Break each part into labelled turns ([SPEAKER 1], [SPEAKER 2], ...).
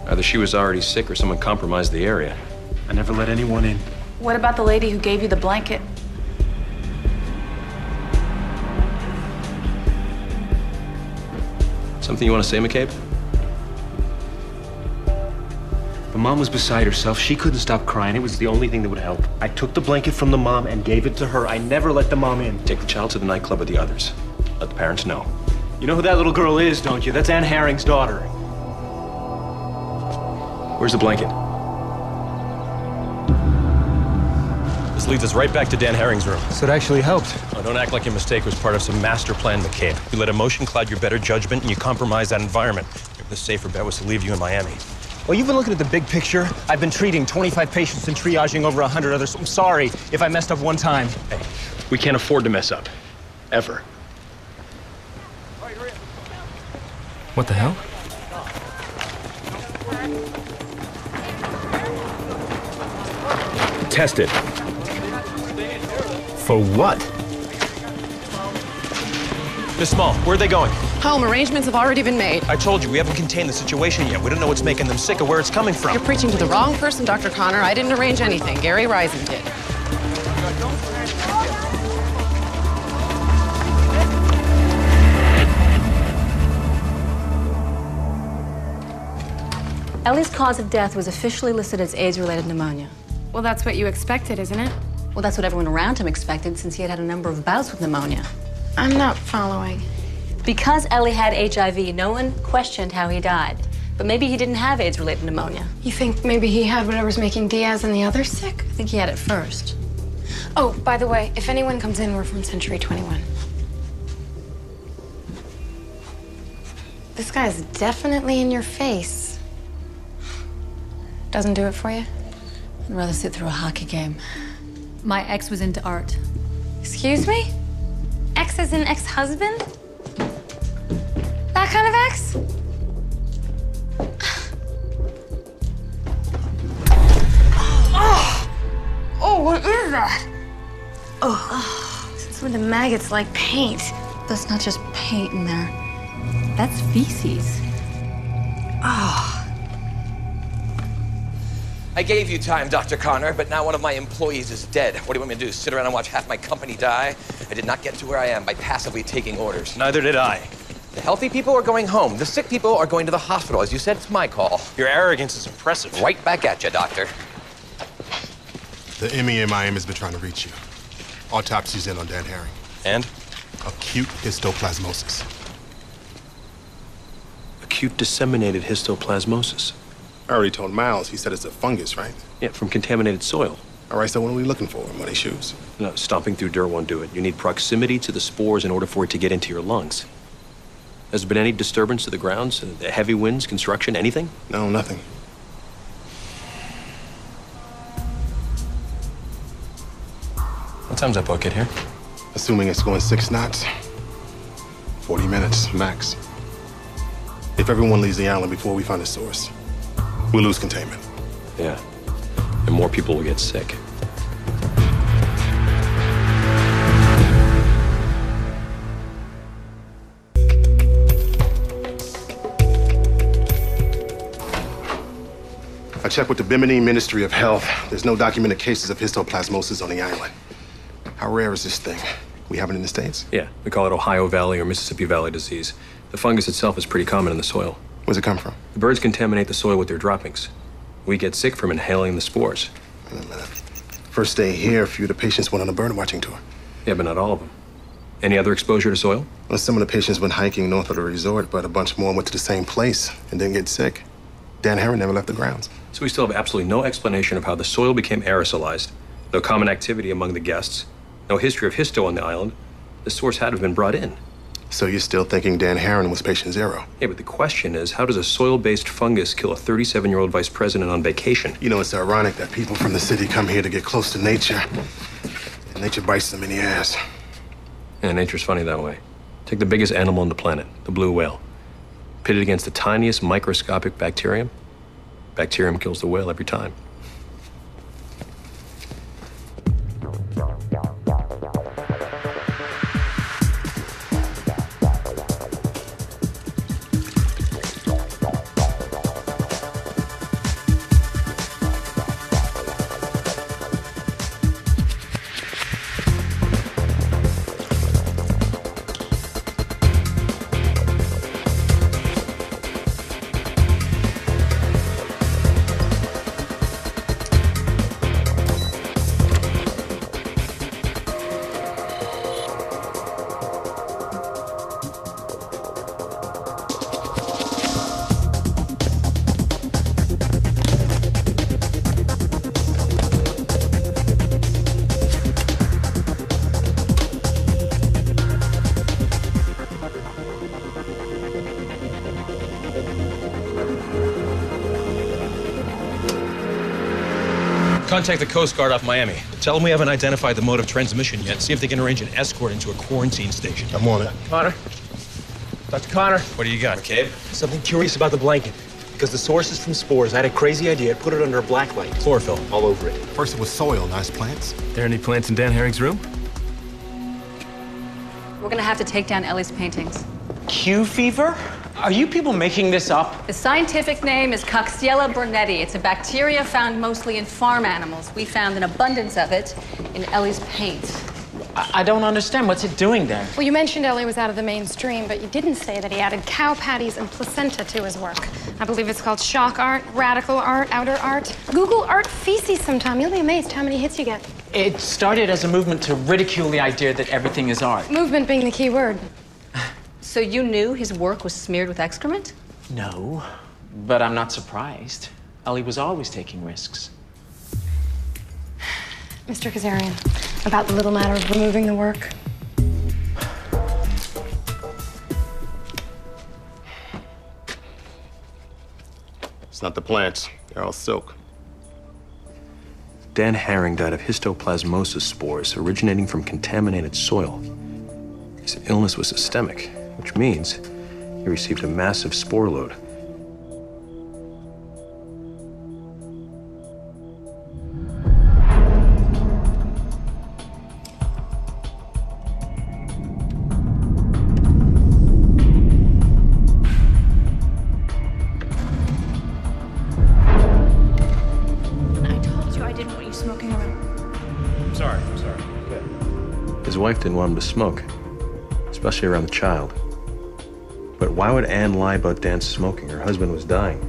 [SPEAKER 1] Either she was already sick or someone compromised the area.
[SPEAKER 2] I never let anyone in.
[SPEAKER 3] What about the lady who gave you the blanket?
[SPEAKER 1] Something you want to say, McCabe?
[SPEAKER 2] The mom was beside herself. She couldn't stop crying. It was the only thing that would help. I took the blanket from the mom and gave it to her. I never let the mom in.
[SPEAKER 1] Take the child to the nightclub with the others. Let the parents know.
[SPEAKER 2] You know who that little girl is, don't you? That's Ann Herring's daughter.
[SPEAKER 1] Where's the blanket? This leads us right back to Dan Herring's room.
[SPEAKER 4] So it actually helped.
[SPEAKER 1] Oh, don't act like your mistake was part of some master plan, McCabe. You let emotion cloud your better judgment and you compromise that environment. Maybe the safer bet was to leave you in Miami.
[SPEAKER 4] Well, you've been looking at the big picture. I've been treating 25 patients and triaging over 100 others. I'm sorry if I messed up one time.
[SPEAKER 1] Hey, we can't afford to mess up. Ever.
[SPEAKER 4] What the hell?
[SPEAKER 1] Test it.
[SPEAKER 4] For what?
[SPEAKER 1] Miss Small, where are they going?
[SPEAKER 5] Home. Arrangements have already been made.
[SPEAKER 1] I told you, we haven't contained the situation yet. We don't know what's making them sick or where it's coming from.
[SPEAKER 5] You're preaching to the wrong person, Dr. Connor. I didn't arrange anything. Gary Rising did.
[SPEAKER 6] Ellie's cause of death was officially listed as AIDS-related pneumonia.
[SPEAKER 7] Well, that's what you expected, isn't it?
[SPEAKER 6] Well, that's what everyone around him expected since he had had a number of bouts with pneumonia.
[SPEAKER 7] I'm not following.
[SPEAKER 6] Because Ellie had HIV, no one questioned how he died. But maybe he didn't have AIDS-related pneumonia.
[SPEAKER 7] You think maybe he had whatever's making Diaz and the others sick?
[SPEAKER 6] I think he had it first.
[SPEAKER 7] Oh, by the way, if anyone comes in, we're from Century 21. This guy's definitely in your face. Doesn't do it for you?
[SPEAKER 6] I'd rather sit through a hockey game.
[SPEAKER 8] My ex was into art.
[SPEAKER 7] Excuse me? Ex as in ex-husband? That kind of ex? Oh, what is that? Oh, since when do maggots like paint?
[SPEAKER 6] That's not just paint in there.
[SPEAKER 8] That's feces.
[SPEAKER 9] I gave you time, Dr. Connor, but now one of my employees is dead. What do you want me to do, sit around and watch half my company die? I did not get to where I am by passively taking orders.
[SPEAKER 1] Neither did I.
[SPEAKER 9] The healthy people are going home. The sick people are going to the hospital. As you said, it's my call.
[SPEAKER 1] Your arrogance is impressive.
[SPEAKER 9] Right back at you, Doctor.
[SPEAKER 10] The MEMIM has been trying to reach you. Autopsy's in on Dan Herring.
[SPEAKER 1] And?
[SPEAKER 10] Acute histoplasmosis.
[SPEAKER 1] Acute disseminated histoplasmosis.
[SPEAKER 10] I already told Miles. He said it's a fungus, right?
[SPEAKER 1] Yeah, from contaminated soil.
[SPEAKER 10] All right, so what are we looking for? Muddy shoes?
[SPEAKER 1] No, stomping through dirt won't do it. You need proximity to the spores in order for it to get into your lungs. Has there been any disturbance to the grounds? Heavy winds, construction, anything?
[SPEAKER 10] No, nothing.
[SPEAKER 1] What time's that boat get here?
[SPEAKER 10] Assuming it's going 6 knots. 40 minutes, max. If everyone leaves the island before we find a source, we'll lose containment.
[SPEAKER 1] Yeah. And more people will get sick.
[SPEAKER 10] I checked with the Bimini Ministry of Health. There's no documented cases of histoplasmosis on the island. How rare is this thing? We have it in the States?
[SPEAKER 1] Yeah, we call it Ohio Valley or Mississippi Valley disease. The fungus itself is pretty common in the soil.
[SPEAKER 10] Where's it come from?
[SPEAKER 1] The birds contaminate the soil with their droppings. We get sick from inhaling the spores.
[SPEAKER 10] Wait a minute. First day here, a few of the patients went on a bird watching tour.
[SPEAKER 1] Yeah, but not all of them. Any other exposure to soil?
[SPEAKER 10] Well, some of the patients went hiking north of the resort, but a bunch more went to the same place and didn't get sick. Dan Herring never left the grounds.
[SPEAKER 1] So we still have absolutely no explanation of how the soil became aerosolized, no common activity among the guests, no history of histo on the island. The source had to have been brought in.
[SPEAKER 10] So you're still thinking Dan Herring was patient zero?
[SPEAKER 1] Yeah, but the question is, how does a soil-based fungus kill a 37-year-old vice president on vacation?
[SPEAKER 10] You know, it's ironic that people from the city come here to get close to nature, and nature bites them in the ass.
[SPEAKER 1] Yeah, nature's funny that way. Take the biggest animal on the planet, the blue whale. Pit it against the tiniest microscopic bacterium. Bacterium kills the whale every time.
[SPEAKER 4] Contact the Coast Guard off Miami. Tell them we haven't identified the mode of transmission yet. See if they can arrange an escort into a quarantine station.
[SPEAKER 10] I'm on it.
[SPEAKER 4] Connor? Dr. Connor?
[SPEAKER 1] What do you got, McCabe?
[SPEAKER 4] Something curious about the blanket. Because the source is from spores. I had a crazy idea. I'd put it under a black light. Chlorophyll all over it.
[SPEAKER 10] First it was soil, now it's plants.
[SPEAKER 1] There any plants in Dan Herring's room?
[SPEAKER 6] We're gonna have to take down Ellie's paintings.
[SPEAKER 11] Q fever? Are you people making this up?
[SPEAKER 6] The scientific name is Coxiella burnetii. It's a bacteria found mostly in farm animals. We found an abundance of it in Ellie's paint.
[SPEAKER 11] I don't understand. What's it doing there?
[SPEAKER 7] Well, you mentioned Ellie was out of the mainstream, but you didn't say that he added cow patties and placenta to his work. I believe it's called shock art, radical art, outer art. Google art feces sometime. You'll be amazed how many hits you get.
[SPEAKER 11] It started as a movement to ridicule the idea that everything is art.
[SPEAKER 7] Movement being the key word.
[SPEAKER 6] So you knew his work was smeared with excrement?
[SPEAKER 11] No, but I'm not surprised. Ellie was always taking risks.
[SPEAKER 7] Mr. Kazarian, about the little matter of removing the work.
[SPEAKER 10] It's not the plants. They're all silk.
[SPEAKER 1] Dan Herring died of histoplasmosis spores originating from contaminated soil. His illness was systemic, which means he received a massive spore load. His wife didn't want him to smoke, especially around the child. But why would Anne lie about Dan smoking? Her husband was dying.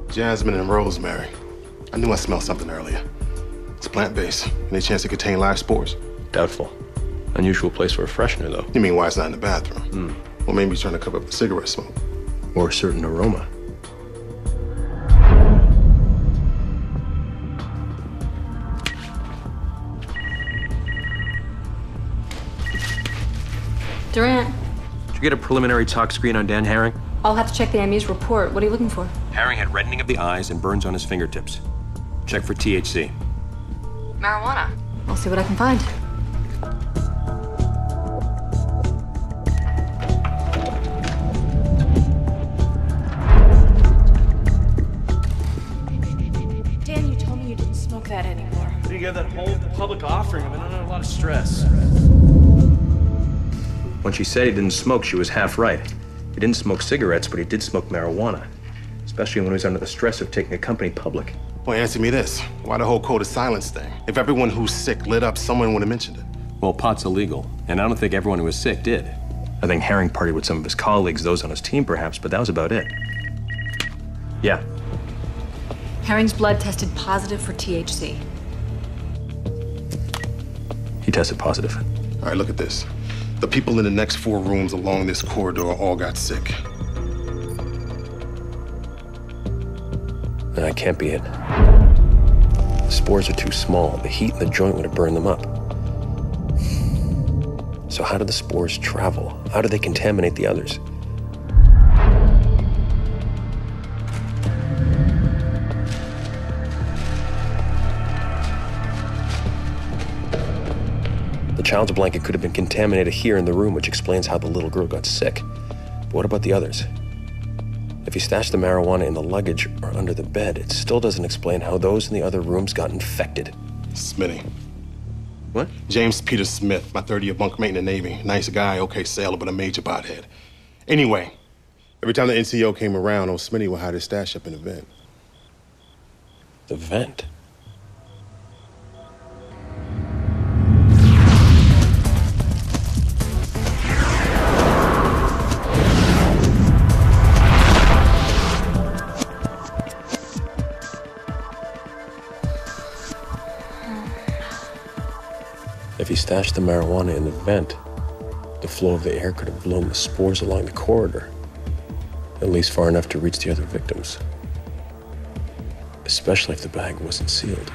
[SPEAKER 10] Jasmine and rosemary. I knew I smelled something earlier. It's plant-based. Any chance it contain live spores?
[SPEAKER 1] Doubtful. Unusual place for a freshener, though.
[SPEAKER 10] You mean why it's not in the bathroom? Well, maybe he's trying to cover up the cigarette smoke.
[SPEAKER 1] Or a certain aroma.
[SPEAKER 6] Durant,
[SPEAKER 1] Did you get a preliminary tox screen on Dan Herring?
[SPEAKER 6] I'll have to check the ME's report. What are you looking for?
[SPEAKER 1] Herring had reddening of the eyes and burns on his fingertips. Check for THC.
[SPEAKER 6] Marijuana. I'll see what I can find.
[SPEAKER 3] Dan, you told me you didn't smoke that anymore.
[SPEAKER 2] You get that whole public offering. I've been under a lot of stress.
[SPEAKER 1] When she said he didn't smoke, she was half right. He didn't smoke cigarettes, but he did smoke marijuana, especially when he was under the stress of taking a company public.
[SPEAKER 10] Well, answer me this. Why the whole code of silence thing? If everyone who's sick lit up, someone would have mentioned it.
[SPEAKER 1] Well, pot's illegal, and I don't think everyone who was sick did. I think Herring partied with some of his colleagues, those on his team perhaps, but that was about it. Yeah.
[SPEAKER 6] Herring's blood tested positive for THC.
[SPEAKER 1] He tested positive.
[SPEAKER 10] All right, look at this. The people in the next 4 rooms along this corridor all got sick.
[SPEAKER 1] That can't be it. The spores are too small. The heat in the joint would have burned them up. So how do the spores travel? How do they contaminate the others? The child's blanket could have been contaminated here in the room, which explains how the little girl got sick. But what about the others? If you stash the marijuana in the luggage or under the bed, it still doesn't explain how those in the other rooms got infected.
[SPEAKER 10] Smitty.
[SPEAKER 1] What?
[SPEAKER 10] James Peter Smith, my 30-year bunkmate in the Navy. Nice guy, okay sailor, but a major bothead. Anyway, every time the NCO came around, old Smitty would hide his stash up in the vent.
[SPEAKER 1] The vent? If he stashed the marijuana in the vent, the flow of the air could have blown the spores along the corridor, at least far enough to reach the other victims. Especially if the bag wasn't sealed.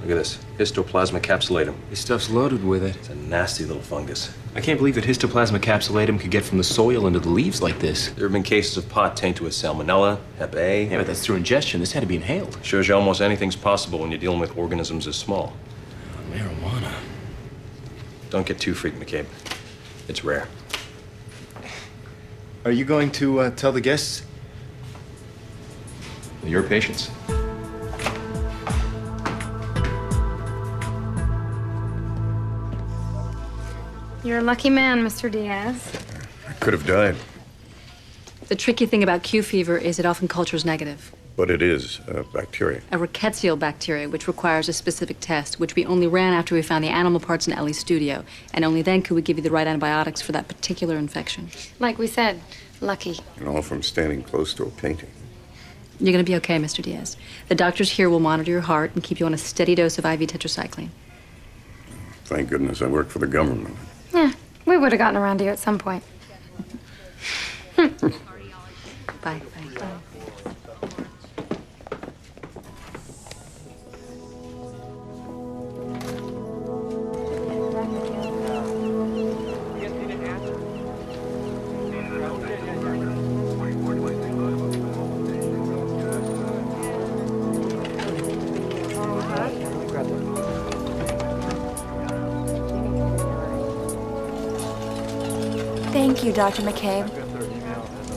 [SPEAKER 1] Look at this. Histoplasma capsulatum.
[SPEAKER 2] This stuff's loaded with it.
[SPEAKER 1] It's a nasty little fungus.
[SPEAKER 2] I can't believe that Histoplasma capsulatum could get from the soil into the leaves like this.
[SPEAKER 1] There have been cases of pot tainted with salmonella, Hep A.
[SPEAKER 2] Yeah, but that's through ingestion. This had to be inhaled.
[SPEAKER 1] Shows you almost anything's possible when you're dealing with organisms as small.
[SPEAKER 2] Marijuana.
[SPEAKER 1] Don't get too freaked, McCabe. It's rare.
[SPEAKER 12] Are you going to tell the guests?
[SPEAKER 1] Your patients.
[SPEAKER 7] You're a lucky man, Mr. Diaz.
[SPEAKER 13] I could have died,
[SPEAKER 6] The tricky thing about Q fever is it often cultures negative.
[SPEAKER 13] but it is a bacteria.
[SPEAKER 6] A rickettsial bacteria, which requires a specific test, which we only ran after we found the animal parts in Ellie's studio. And only then could we give you the right antibiotics for that particular infection.
[SPEAKER 7] Like we said, lucky.
[SPEAKER 13] And all from standing close to a painting.
[SPEAKER 6] You're going to be okay, Mr. Diaz. The doctors here will monitor your heart and keep you on a steady dose of IV tetracycline.
[SPEAKER 13] Thank goodness I work for the government.
[SPEAKER 7] Yeah, we would have gotten around to you at some point.
[SPEAKER 6] Bye.
[SPEAKER 3] Thank you, Dr. McCabe.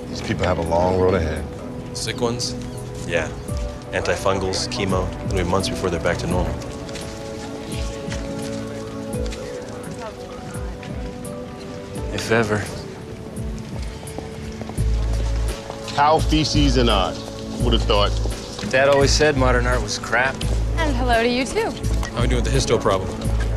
[SPEAKER 10] These people have a long road ahead.
[SPEAKER 1] Sick ones? Yeah. Antifungals, chemo. It'll be months before they're back to normal.
[SPEAKER 2] If ever.
[SPEAKER 10] Cow feces and art. Would have thought.
[SPEAKER 2] Dad always said modern art was crap.
[SPEAKER 7] And hello to you, too.
[SPEAKER 1] How are we doing with the histo problem?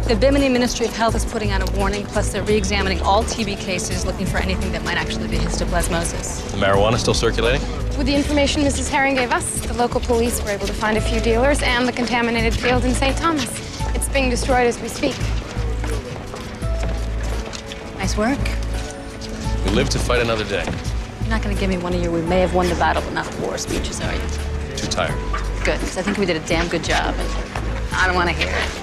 [SPEAKER 6] The Bimini Ministry of Health is putting out a warning, plus they're re-examining all TB cases looking for anything that might actually be histoplasmosis.
[SPEAKER 1] The marijuana still circulating?
[SPEAKER 7] With the information Mrs. Herring gave us, the local police were able to find a few dealers and the contaminated field in St. Thomas. It's being destroyed as we speak.
[SPEAKER 6] Nice work.
[SPEAKER 1] We live to fight another day.
[SPEAKER 6] You're not going to give me one of your "we may have won the battle but not the war" speeches, are you?
[SPEAKER 1] Too tired.
[SPEAKER 6] Good, because I think we did a damn good job, and I don't want to hear it.